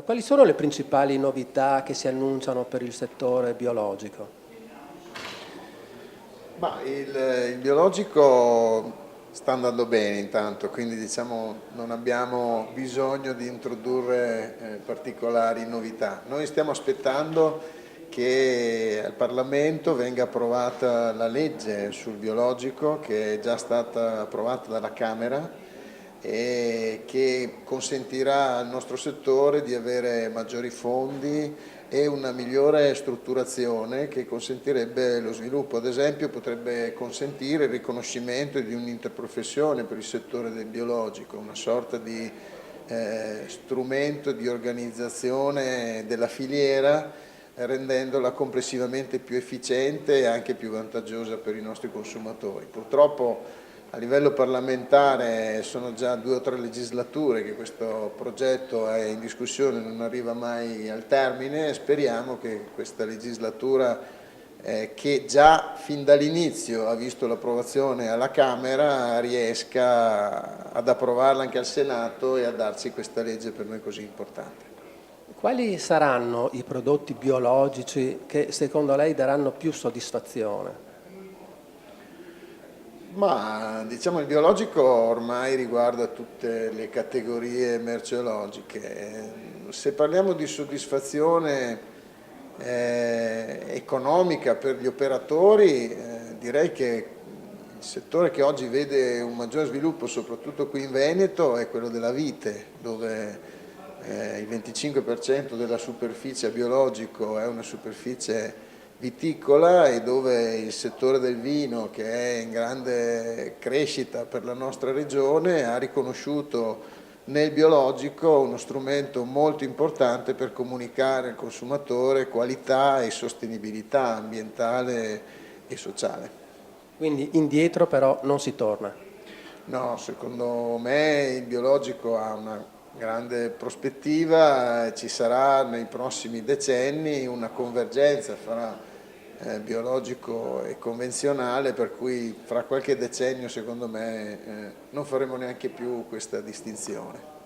Quali sono le principali novità che si annunciano per il settore biologico? Ma il biologico sta andando bene intanto, quindi diciamo non abbiamo bisogno di introdurre particolari novità. Noi stiamo aspettando che al Parlamento venga approvata la legge sul biologico, che è già stata approvata dalla Camera e che consentirà al nostro settore di avere maggiori fondi e una migliore strutturazione che consentirebbe lo sviluppo. Ad esempio potrebbe consentire il riconoscimento di un'interprofessione per il settore del biologico, una sorta di strumento di organizzazione della filiera, rendendola complessivamente più efficiente e anche più vantaggiosa per i nostri consumatori. Purtroppo a livello parlamentare sono già 2 o 3 legislature che questo progetto è in discussione, non arriva mai al termine. Speriamo che questa legislatura, che già fin dall'inizio ha visto l'approvazione alla Camera, riesca ad approvarla anche al Senato e a darci questa legge per noi così importante. Quali saranno i prodotti biologici che secondo lei daranno più soddisfazione? Ma diciamo il biologico ormai riguarda tutte le categorie merceologiche. Se parliamo di soddisfazione economica per gli operatori, direi che il settore che oggi vede un maggior sviluppo, soprattutto qui in Veneto, è quello della vite, dove il 25% della superficie a biologico è una superficie viticola e dove il settore del vino, che è in grande crescita per la nostra regione, ha riconosciuto nel biologico uno strumento molto importante per comunicare al consumatore qualità e sostenibilità ambientale e sociale. Quindi indietro però non si torna. No, secondo me il biologico ha una grande prospettiva, ci sarà nei prossimi decenni una convergenza fra biologico e convenzionale, per cui fra qualche decennio secondo me non faremo neanche più questa distinzione.